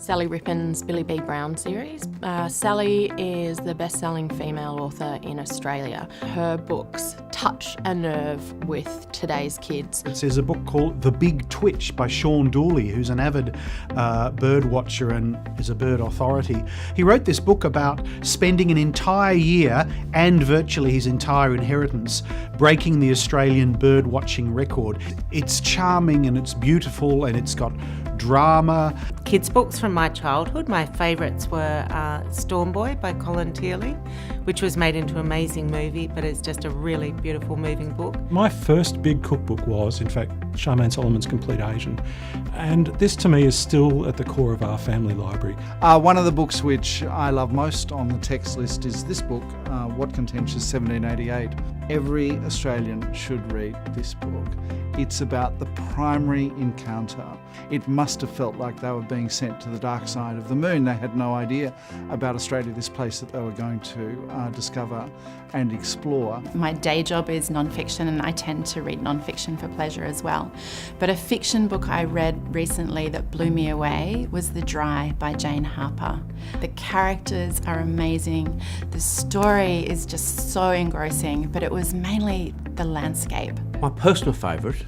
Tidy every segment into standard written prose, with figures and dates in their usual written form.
Sally Rifkin's Billy B. Brown series. Sally is the best-selling female author in Australia. Her books touch a nerve with today's kids. There's a book called The Big Twitch by Sean Dooley, who's an avid bird watcher and is a bird authority. He wrote this book about spending an entire year and virtually his entire inheritance breaking the Australian bird watching record. It's charming and it's beautiful and it's got drama. Kids' books from my childhood, my favourites were Storm Boy by Colin Tearley, which was made into an amazing movie, but it's just a really beautiful, moving book. My first big cookbook was, in fact, Charmaine Solomon's Complete Asian. And this to me is still at the core of our family library. One of the books which I love most on the text list is this book, What Contentious 1788. Every Australian should read this book. It's about the primary encounter. It must have felt like they were being sent to the dark side of the moon. They had no idea about Australia, this place that they were going to discover and explore. My day job is non-fiction and I tend to read non-fiction for pleasure as well. But a fiction book I read recently that blew me away was The Dry by Jane Harper. The characters are amazing. The story is just so engrossing, but it was mainly the landscape. My personal favourite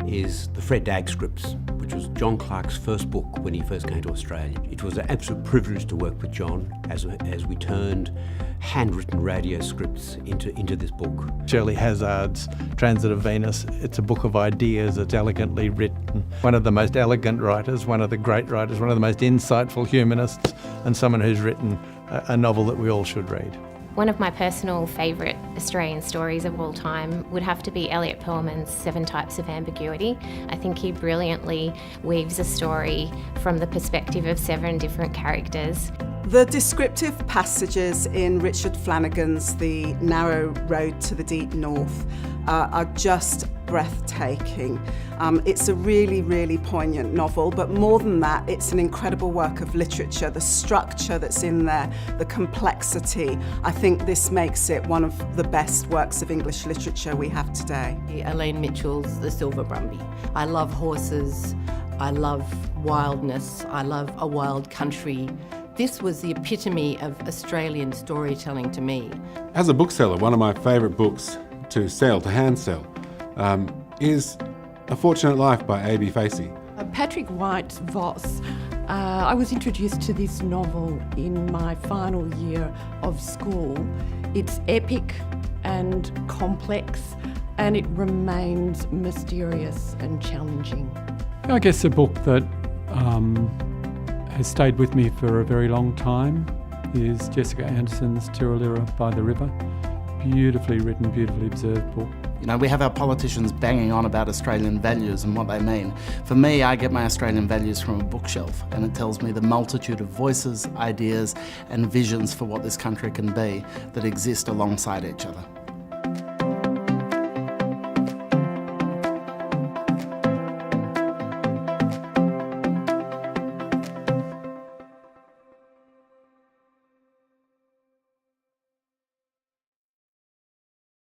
is the Fred Dagg scripts, which was John Clarke's first book when he first came to Australia. It was an absolute privilege to work with John as we turned handwritten radio scripts into this book. Shirley Hazzard's Transit of Venus, it's a book of ideas, it's elegantly written. One of the most elegant writers, one of the great writers, one of the most insightful humanists, and someone who's written a novel that we all should read. One of my personal favourite Australian stories of all time would have to be Elliot Perlman's 7 Types of Ambiguity. I think he brilliantly weaves a story from the perspective of 7 different characters. The descriptive passages in Richard Flanagan's The Narrow Road to the Deep North are just breathtaking. It's a really, really poignant novel, but more than that, it's an incredible work of literature. The structure that's in there, the complexity, I think this makes it one of the best works of English literature we have today. Elaine Mitchell's The Silver Brumby. I love horses, I love wildness, I love a wild country. This was the epitome of Australian storytelling to me. As a bookseller, one of my favourite books to hand sell, is A Fortunate Life by A.B. Facey. Patrick White's Voss. I was introduced to this novel in my final year of school. It's epic and complex, and it remains mysterious and challenging. I guess a book that has stayed with me for a very long time is Jessica Anderson's Tiralira by the River. Beautifully written, beautifully observed book. You know, we have our politicians banging on about Australian values and what they mean. For me, I get my Australian values from a bookshelf, and it tells me the multitude of voices, ideas and visions for what this country can be that exist alongside each other.